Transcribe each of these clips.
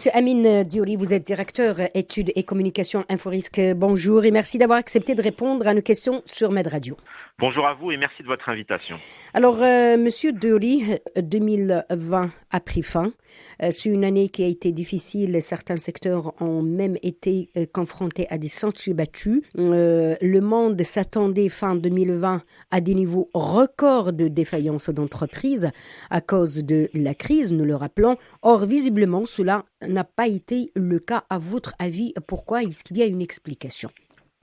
Monsieur Amine Diouri, vous êtes directeur études et communication InfoRisque. Bonjour et merci d'avoir accepté de répondre à nos questions sur Med Radio. Bonjour à vous et merci de votre invitation. Alors, Monsieur Diouri, 2020 a pris fin. C'est une année qui a été difficile. Certains secteurs ont même été confrontés à des sentiers battus. Le monde s'attendait fin 2020 à des niveaux records de défaillance d'entreprises à cause de la crise, nous le rappelons. Or, visiblement, cela n'a pas été le cas. À votre avis, pourquoi? Est-ce qu'il y a une explication?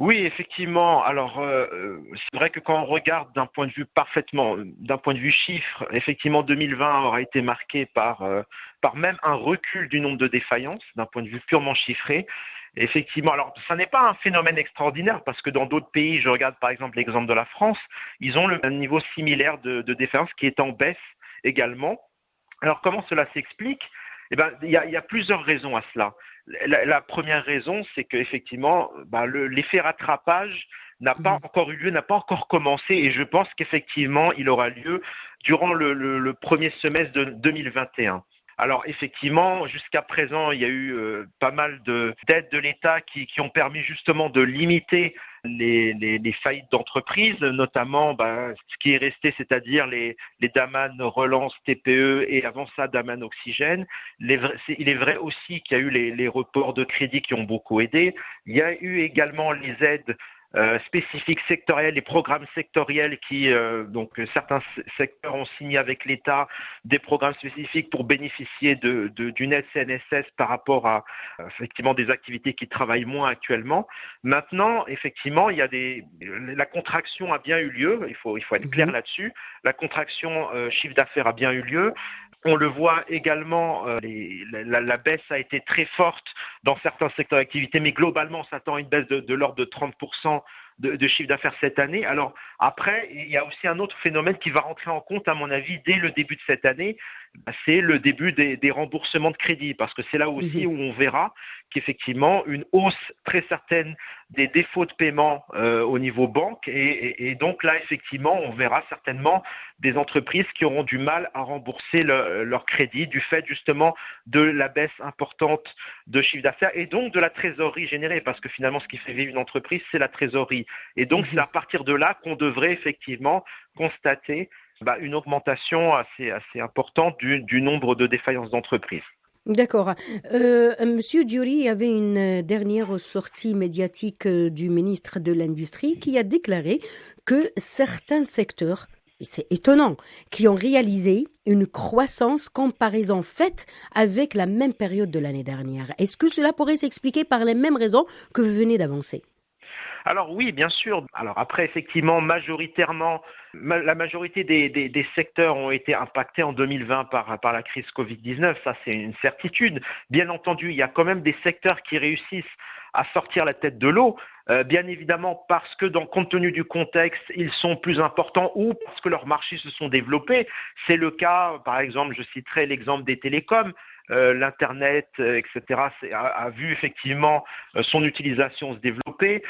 Oui, effectivement. Alors, c'est vrai que quand on regarde d'un point de vue chiffre, effectivement, 2020 aura été marqué par même un recul du nombre de défaillances, d'un point de vue purement chiffré. Effectivement, alors ça n'est pas un phénomène extraordinaire parce que dans d'autres pays, je regarde par exemple l'exemple de la France, ils ont un niveau similaire de défaillance qui est en baisse également. Alors, comment cela s'explique? Eh ben, il y a plusieurs raisons à cela. La première raison, c'est qu'effectivement, l'effet rattrapage n'a pas encore eu lieu, n'a pas encore commencé, et je pense qu'effectivement, il aura lieu durant le premier semestre de 2021. Alors effectivement, jusqu'à présent, il y a eu pas mal d'aides de l'État qui ont permis justement de limiter les faillites d'entreprises, notamment ce qui est resté, c'est-à-dire les Daman Relance TPE et avant ça Daman Oxygène. Il est vrai aussi qu'il y a eu les reports de crédit qui ont beaucoup aidé. Il y a eu également les aides spécifiques sectorielles, les programmes sectoriels donc certains secteurs ont signé avec l'État des programmes spécifiques pour bénéficier d'une aide CNSS par rapport à effectivement des activités qui travaillent moins actuellement. Maintenant, effectivement, la contraction a bien eu lieu, il faut être clair là-dessus. La contraction chiffre d'affaires a bien eu lieu. On le voit également, la baisse a été très forte dans certains secteurs d'activité, mais globalement, on s'attend à une baisse de l'ordre de 30% de chiffre d'affaires cette année. Alors après, il y a aussi un autre phénomène qui va rentrer en compte, à mon avis, dès le début de cette année, c'est le début des remboursements de crédit, parce que c'est là aussi où on verra qu'effectivement, une hausse très certaine des défauts de paiement au niveau banque, et donc là, effectivement, on verra certainement des entreprises qui auront du mal à rembourser leur crédit du fait justement de la baisse importante de chiffre d'affaires et donc de la trésorerie générée, parce que finalement, ce qui fait vivre une entreprise, c'est la trésorerie. Et donc, c'est à partir de là qu'on devrait effectivement constater une augmentation assez importante du nombre de défaillances d'entreprises. D'accord. Monsieur Diouri avait une dernière sortie médiatique du ministre de l'Industrie qui a déclaré que certains secteurs, et c'est étonnant, qui ont réalisé une croissance comparaison faite avec la même période de l'année dernière. Est-ce que cela pourrait s'expliquer par les mêmes raisons que vous venez d'avancer? Alors oui, bien sûr. Alors après, effectivement, majoritairement, la majorité des secteurs ont été impactés en 2020 par la crise Covid-19. Ça, c'est une certitude. Bien entendu, il y a quand même des secteurs qui réussissent à sortir la tête de l'eau, bien évidemment parce que compte tenu du contexte, ils sont plus importants ou parce que leurs marchés se sont développés. C'est le cas, par exemple, je citerai l'exemple des télécoms. L'Internet, etc., a vu effectivement son utilisation se développer.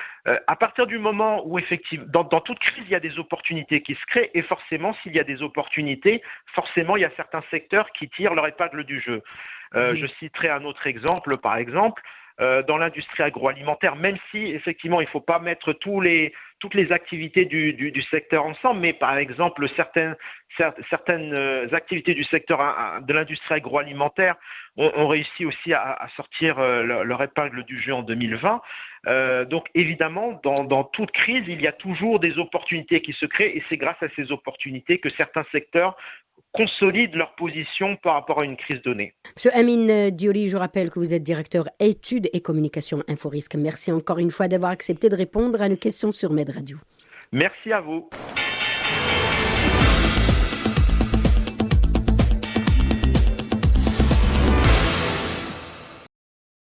À partir du moment où effectivement, dans toute crise, il y a des opportunités qui se créent et forcément, s'il y a des opportunités, forcément, il y a certains secteurs qui tirent leur épingle du jeu. Je citerai un autre exemple, par exemple, dans l'industrie agroalimentaire, même si effectivement il ne faut pas mettre toutes les activités du secteur ensemble, mais par exemple certaines activités du secteur de l'industrie agroalimentaire ont réussi aussi à sortir leur épingle du jeu en 2020. Donc évidemment, dans toute crise, il y a toujours des opportunités qui se créent et c'est grâce à ces opportunités que certains secteurs consolident leur position par rapport à une crise donnée. Monsieur Amine Diouri, je rappelle que vous êtes directeur études et communication InfoRisque. Merci encore une fois d'avoir accepté de répondre à nos questions sur Med Radio. Merci à vous.